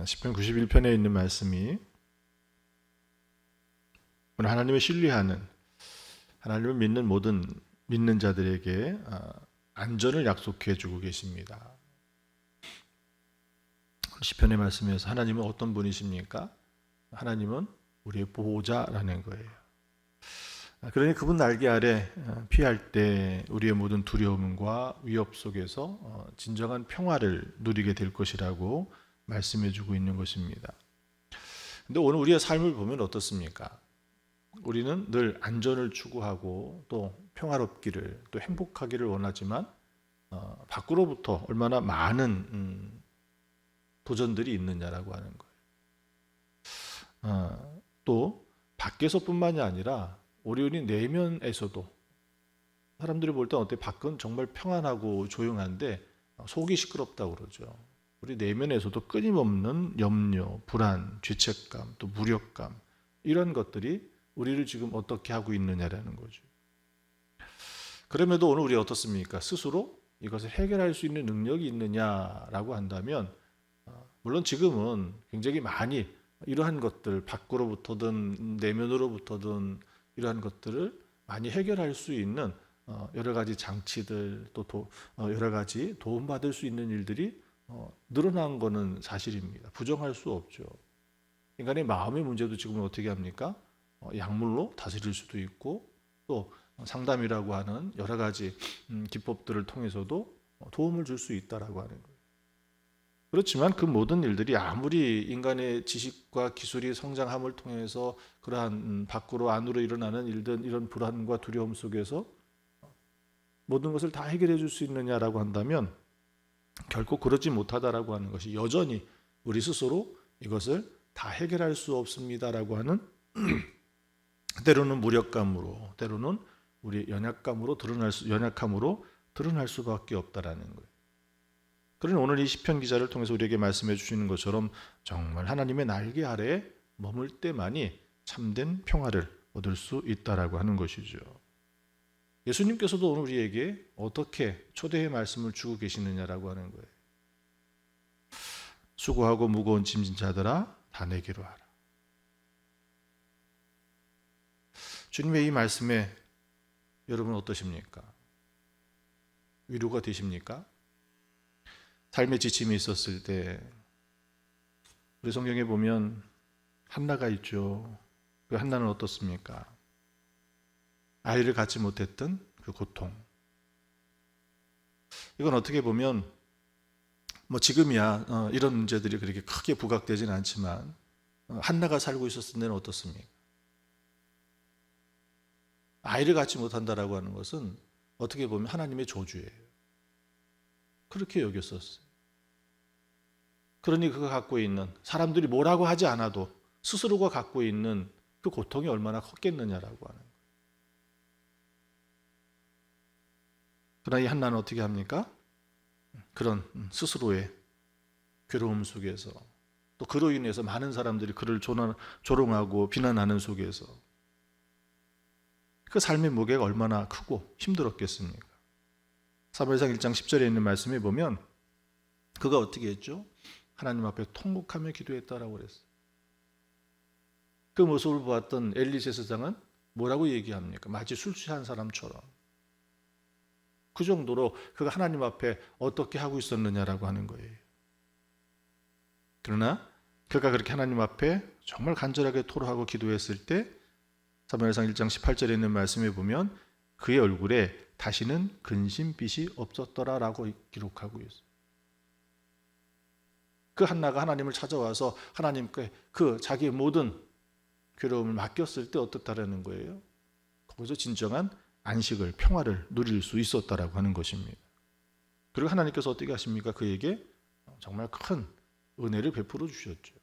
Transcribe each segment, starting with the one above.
시편 91편에 있는 말씀이 오늘 하나님을 신뢰하는, 하나님을 믿는 모든 믿는 자들에게 안전을 약속해 주고 계십니다. 시편의 말씀에서 하나님은 어떤 분이십니까? 하나님은 우리의 보호자라는 거예요. 그러니 그분 날개 아래 피할 때 우리의 모든 두려움과 위협 속에서 진정한 평화를 누리게 될 것이라고 말씀해 주고 있는 것입니다. 근데 오늘 우리의 삶을 보면 어떻습니까? 우리는 늘 안전을 추구하고 또 평화롭기를, 또 행복하기를 원하지만 밖으로부터 얼마나 많은 도전들이 있느냐라고 하는 거예요. 또 밖에서뿐만이 아니라 우리 내면에서도 사람들이 볼 때 어때? 밖은 정말 평안하고 조용한데 속이 시끄럽다고 그러죠. 우리 내면에서도 끊임없는 염려, 불안, 죄책감, 또 무력감, 이런 것들이 우리를 지금 어떻게 하고 있느냐라는 거죠. 그럼에도 오늘 우리 어떻습니까? 스스로 이것을 해결할 수 있는 능력이 있느냐라고 한다면 물론 지금은 굉장히 많이 이러한 것들, 밖으로부터든 내면으로부터든 이러한 것들을 많이 해결할 수 있는 여러 가지 장치들, 또 여러 가지 도움받을 수 있는 일들이 늘어난 거는 사실입니다. 부정할 수 없죠. 인간의 마음의 문제도 지금은 어떻게 합니까? 약물로 다스릴 수도 있고, 또 상담이라고 하는 여러 가지 기법들을 통해서도 도움을 줄 수 있다라고 하는 거예요. 그렇지만 그 모든 일들이 아무리 인간의 지식과 기술이 성장함을 통해서 그러한 밖으로 안으로 일어나는 일들, 이런 불안과 두려움 속에서 모든 것을 다 해결해 줄 수 있느냐라고 한다면 결코 그러지 못하다라고 하는 것이, 여전히 우리 스스로 이것을 다 해결할 수 없습니다라고 하는 때로는 무력감으로, 때로는 우리 연약함으로 드러날 수밖에 없다라는 거예요. 그러니 오늘 이 시편 기자를 통해서 우리에게 말씀해 주시는 것처럼 정말 하나님의 날개 아래에 머물 때만이 참된 평화를 얻을 수 있다라고 하는 것이죠. 예수님께서도 오늘 우리에게 어떻게 초대의 말씀을 주고 계시느냐라고 하는 거예요. 수고하고 무거운 짐진 자들아 다 내게로 와라. 주님의 이 말씀에 여러분 어떠십니까? 위로가 되십니까? 삶의 지침이 있었을 때 우리 성경에 보면 한나가 있죠. 그 한나는 어떻습니까? 아이를 갖지 못했던 그 고통. 이건 어떻게 보면 지금이야 이런 문제들이 그렇게 크게 부각되지는 않지만 한나가 살고 있었을 때는 어떻습니까? 아이를 갖지 못한다라고 하는 것은 어떻게 보면 하나님의 저주예요. 그렇게 여겼었어요. 그러니 그가 갖고 있는, 사람들이 뭐라고 하지 않아도 스스로가 갖고 있는 그 고통이 얼마나 컸겠느냐라고 하는 거예요. 그러나 이 한나는 어떻게 합니까? 그런 스스로의 괴로움 속에서, 또 그로 인해서 많은 사람들이 그를 조롱하고 비난하는 속에서 그 삶의 무게가 얼마나 크고 힘들었겠습니까? 사무엘상 1장 10절에 있는 말씀에 보면 그가 어떻게 했죠? 하나님 앞에 통곡하며 기도했다라고 그랬어요. 그 모습을 보았던 엘리 제사장은 뭐라고 얘기합니까? 마치 술 취한 사람처럼. 그 정도로 그가 하나님 앞에 어떻게 하고 있었느냐라고 하는 거예요. 그러나 그가 그렇게 하나님 앞에 정말 간절하게 토로하고 기도했을 때 사무엘상 1장 18절에 있는 말씀에 보면 그의 얼굴에 다시는 근심빛이 없었더라라고 기록하고 있어요. 그 한나가 하나님을 찾아와서 하나님께 그 자기의 모든 괴로움을 맡겼을 때 어떻다라는 거예요? 거기서 진정한 안식을, 평화를 누릴 수 있었다라고 하는 것입니다. 그리고 하나님께서 어떻게 하십니까? 그에게 정말 큰 은혜를 베풀어 주셨죠.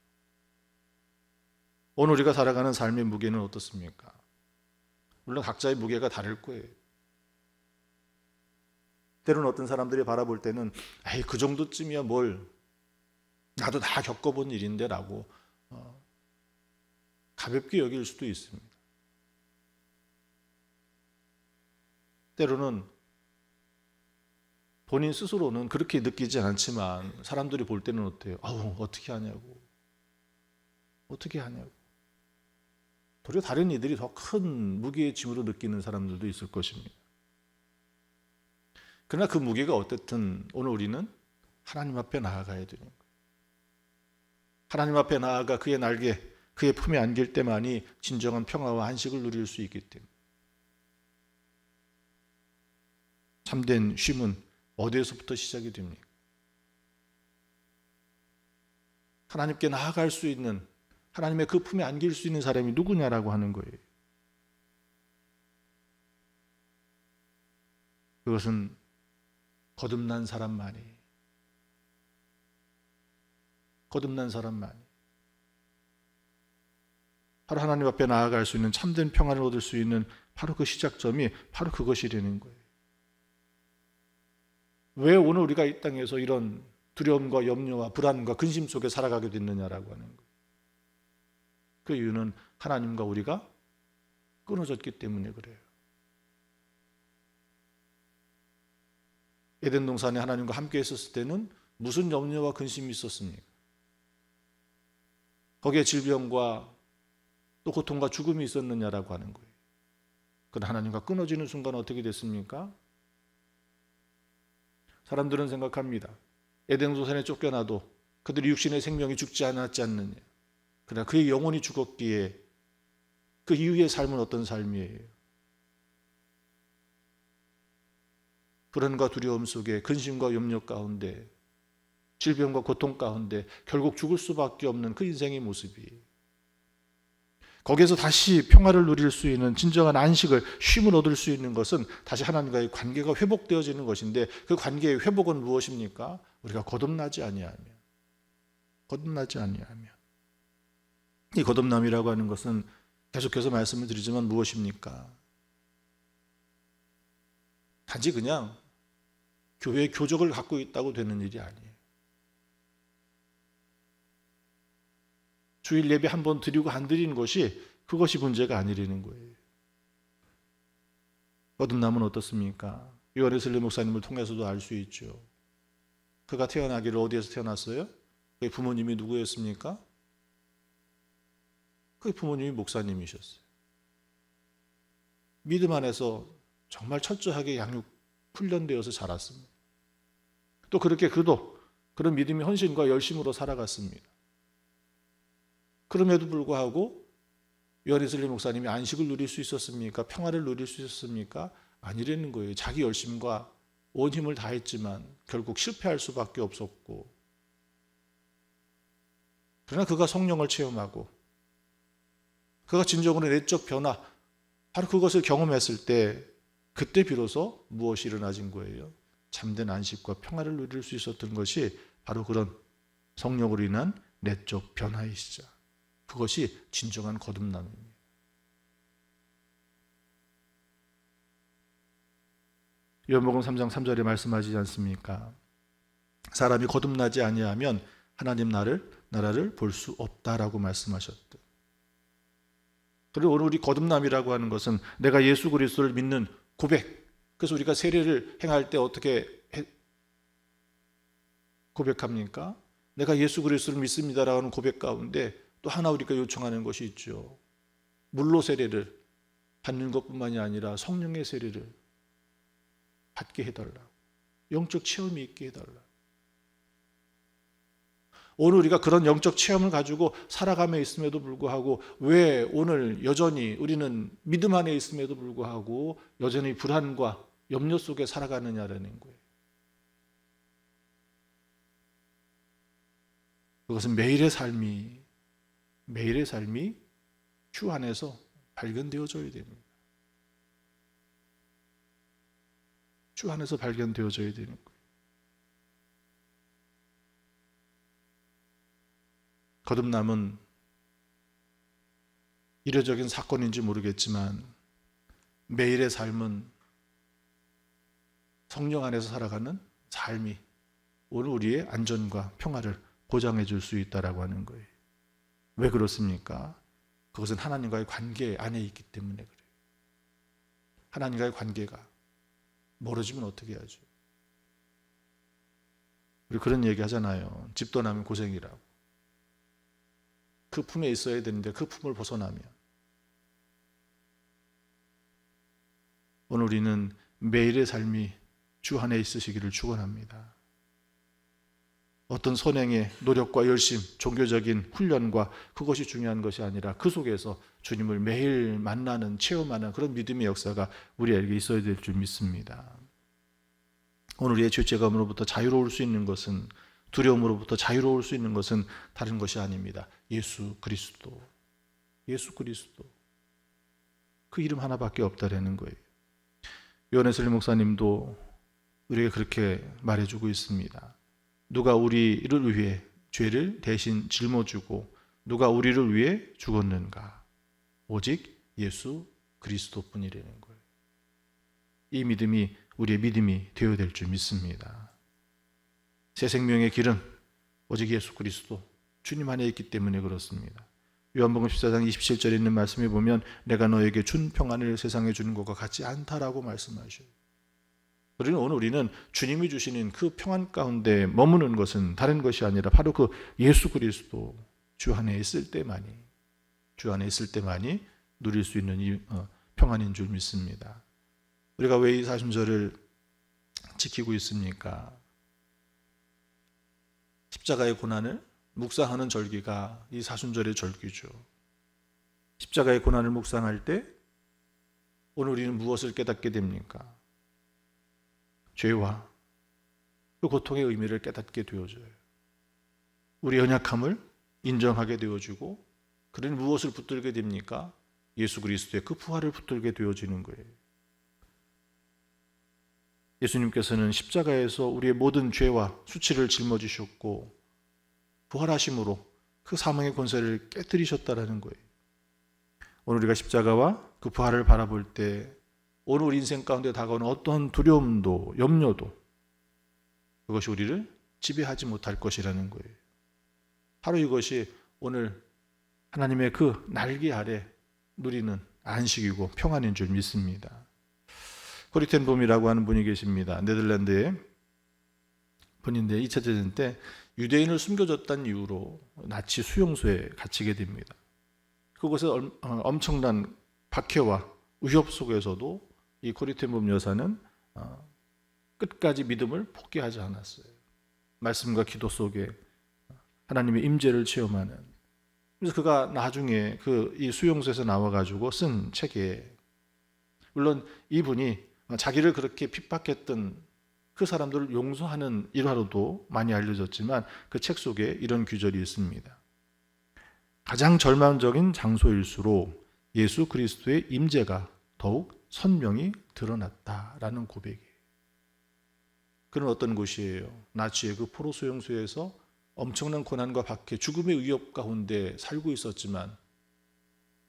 오늘 우리가 살아가는 삶의 무게는 어떻습니까? 물론 각자의 무게가 다를 거예요. 때로는 어떤 사람들이 바라볼 때는 에이 그 정도쯤이야 뭘, 나도 다 겪어본 일인데 라고 가볍게 여길 수도 있습니다. 때로는 본인 스스로는 그렇게 느끼지 않지만 사람들이 볼 때는 어때요? 아우 어떻게 하냐고, 어떻게 하냐고. 도리어 다른 이들이 더 큰 무게의 짐으로 느끼는 사람들도 있을 것입니다. 그러나 그 무게가 어떻든 오늘 우리는 하나님 앞에 나아가야 되는 거예요. 하나님 앞에 나아가 그의 날개, 그의 품에 안길 때만이 진정한 평화와 안식을 누릴 수 있기 때문에 참된 쉼은 어디에서부터 시작이 됩니까? 하나님께 나아갈 수 있는, 하나님의 그 품에 안길 수 있는 사람이 누구냐라고 하는 거예요. 그것은 거듭난 사람만이, 바로 하나님 앞에 나아갈 수 있는 참된 평안을 얻을 수 있는 바로 그 시작점이 바로 그것이라는 거예요. 왜 오늘 우리가 이 땅에서 이런 두려움과 염려와 불안과 근심 속에 살아가게 됐느냐라고 하는 거예요. 그 이유는 하나님과 우리가 끊어졌기 때문에 그래요. 에덴 동산에 하나님과 함께 있었을 때는 무슨 염려와 근심이 있었습니까? 거기에 질병과 또 고통과 죽음이 있었느냐라고 하는 거예요. 그러나 하나님과 끊어지는 순간 어떻게 됐습니까? 사람들은 생각합니다. 에덴 동산에 쫓겨나도 그들이 육신의 생명이 죽지 않았지 않느냐. 그러나 그의 영혼이 죽었기에 그 이후의 삶은 어떤 삶이에요? 불안과 두려움 속에, 근심과 염려 가운데, 질병과 고통 가운데 결국 죽을 수밖에 없는 그 인생의 모습이에요. 거기에서 다시 평화를 누릴 수 있는 진정한 안식을, 쉼을 얻을 수 있는 것은 다시 하나님과의 관계가 회복되어지는 것인데, 그 관계의 회복은 무엇입니까? 우리가 거듭나지 아니하면. 이 거듭남이라고 하는 것은 계속해서 말씀을 드리지만 무엇입니까? 단지 그냥 교회의 교적을 갖고 있다고 되는 일이 아니에요. 주일 예배 한 번 드리고 안 드리는 것이, 그것이 문제가 아니라는 거예요. 거듭남은 어떻습니까? 요한웨슬리 목사님을 통해서도 알 수 있죠. 그가 태어나기를 어디에서 태어났어요? 그의 부모님이 누구였습니까? 그의 부모님이 목사님이셨어요. 믿음 안에서 정말 철저하게 양육 훈련되어서 자랐습니다. 또 그렇게 그도 그런 믿음의 헌신과 열심으로 살아갔습니다. 그럼에도 불구하고 요한웨슬리 목사님이 안식을 누릴 수 있었습니까? 평화를 누릴 수 있었습니까? 아니라는 거예요. 자기 열심과 온 힘을 다했지만 결국 실패할 수밖에 없었고, 그러나 그가 성령을 체험하고 그가 진정으로 내적 변화, 바로 그것을 경험했을 때, 그때 비로소 무엇이 일어나진 거예요? 참된 안식과 평화를 누릴 수 있었던 것이 바로 그런 성령으로 인한 내적 변화의 시작, 그것이 진정한 거듭남입니다. 요한복음 3장 3절에 말씀하시지 않습니까? 사람이 거듭나지 아니하면 하나님 나라를 볼 수 없다라고 말씀하셨다. 그리고 오늘 우리 거듭남이라고 하는 것은 내가 예수 그리스도를 믿는 고백. 그래서 우리가 세례를 행할 때 어떻게 고백합니까? 내가 예수 그리스도를 믿습니다라고 하는 고백 가운데 또 하나 우리가 요청하는 것이 있죠. 물로 세례를 받는 것뿐만이 아니라 성령의 세례를 받게 해달라. 영적 체험이 있게 해달라. 오늘 우리가 그런 영적 체험을 가지고 살아가며 있음에도 불구하고 왜 오늘 여전히 우리는 믿음 안에 있음에도 불구하고 여전히 불안과 염려 속에 살아가느냐라는 거예요. 그것은 매일의 삶이 주 안에서 발견되어져야 됩니다. 주 안에서 발견되어져야 되는 거예요. 거듭남은 이례적인 사건인지 모르겠지만 매일의 삶은 성령 안에서 살아가는 삶이 오늘 우리의 안전과 평화를 보장해 줄 수 있다라고 하는 거예요. 왜 그렇습니까? 그것은 하나님과의 관계 안에 있기 때문에 그래요. 하나님과의 관계가 멀어지면 어떻게 하죠? 우리 그런 얘기 하잖아요. 집 떠나면 고생이라고. 그 품에 있어야 되는데 그 품을 벗어나면 오늘 우리는 매일의 삶이 주 안에 있으시기를 축원합니다. 어떤 선행의 노력과 열심, 종교적인 훈련과 그것이 중요한 것이 아니라 그 속에서 주님을 매일 만나는, 체험하는 그런 믿음의 역사가 우리에게 있어야 될 줄 믿습니다. 오늘 우리의 죄책감으로부터 자유로울 수 있는 것은, 두려움으로부터 자유로울 수 있는 것은 다른 것이 아닙니다. 예수 그리스도. 예수 그리스도. 그 이름 하나밖에 없다라는 거예요. 요한에슬리 목사님도 우리에게 그렇게 말해주고 있습니다. 누가 우리를 위해 죄를 대신 짊어지고 누가 우리를 위해 죽었는가? 오직 예수 그리스도뿐이라는 거예요. 이 믿음이 우리의 믿음이 되어야 될 줄 믿습니다. 새 생명의 길은 오직 예수 그리스도 주님 안에 있기 때문에 그렇습니다. 요한복음 14장 27절에 있는 말씀에 보면 내가 너에게 준 평안을 세상에 주는 것과 같지 않다라고 말씀하셔요. 그러니 오늘 우리는 주님이 주시는 그 평안 가운데 머무는 것은 다른 것이 아니라 바로 그 예수 그리스도 주 안에 있을 때만이, 주 안에 있을 때만이 누릴 수 있는 이 평안인 줄 믿습니다. 우리가 왜 이 사순절을 지키고 있습니까? 십자가의 고난을 묵상하는 절기가 이 사순절의 절기죠. 십자가의 고난을 묵상할 때 오늘 우리는 무엇을 깨닫게 됩니까? 죄와 그 고통의 의미를 깨닫게 되어져요. 우리 연약함을 인정하게 되어지고, 그러니 무엇을 붙들게 됩니까? 예수 그리스도의 그 부활을 붙들게 되어지는 거예요. 예수님께서는 십자가에서 우리의 모든 죄와 수치를 짊어지셨고 부활하심으로 그 사망의 권세를 깨뜨리셨다라는 거예요. 오늘 우리가 십자가와 그 부활을 바라볼 때 오늘 우리 인생 가운데 다가오는 어떤 두려움도 염려도 그것이 우리를 지배하지 못할 것이라는 거예요. 바로 이것이 오늘 하나님의 그 날개 아래 누리는 안식이고 평안인 줄 믿습니다. 코리텐봄이라고 하는 분이 계십니다. 네덜란드의 분인데 2차 대전 때 유대인을 숨겨줬다는 이유로 나치 수용소에 갇히게 됩니다. 그곳에 엄청난 박해와 위협 속에서도 이 코리텐봄 여사는 끝까지 믿음을 포기하지 않았어요. 말씀과 기도 속에 하나님의 임재를 체험하는. 그래서 그가 나중에 이 수용소에서 나와가지고 쓴 책에, 물론 이분이 자기를 그렇게 핍박했던 그 사람들을 용서하는 일화로도 많이 알려졌지만 그 책 속에 이런 규절이 있습니다. 가장 절망적인 장소일수록 예수 그리스도의 임재가 더욱 선명히 드러났다라는 고백이에요. 그런 어떤 곳이에요? 나치의 그 포로 수용소에서 엄청난 고난과 박해, 죽음의 위협 가운데 살고 있었지만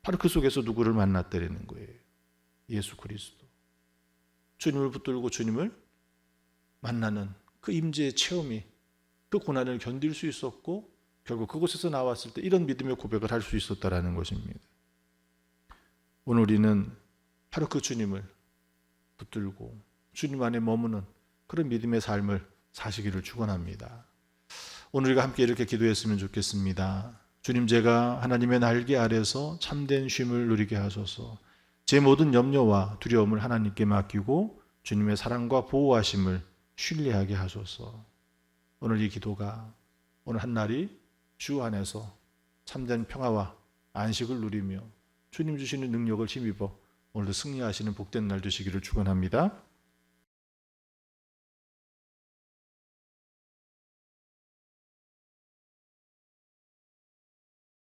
바로 그 속에서 누구를 만났다라는 거예요. 예수 그리스도. 주님을 붙들고 주님을 만나는 그 임재의 체험이 그 고난을 견딜 수 있었고 결국 그곳에서 나왔을 때 이런 믿음의 고백을 할 수 있었다라는 것입니다. 오늘 우리는 바로 그 주님을 붙들고 주님 안에 머무는 그런 믿음의 삶을 사시기를 축원합니다. 오늘 우리가 함께 이렇게 기도했으면 좋겠습니다. 주님, 제가 하나님의 날개 아래서 참된 쉼을 누리게 하소서. 제 모든 염려와 두려움을 하나님께 맡기고 주님의 사랑과 보호하심을 신뢰하게 하소서. 오늘 이 기도가 오늘 한 날이 주 안에서 참된 평화와 안식을 누리며 주님 주시는 능력을 힘입어 오늘도 승리하시는 복된 날 되시기를 축원합니다.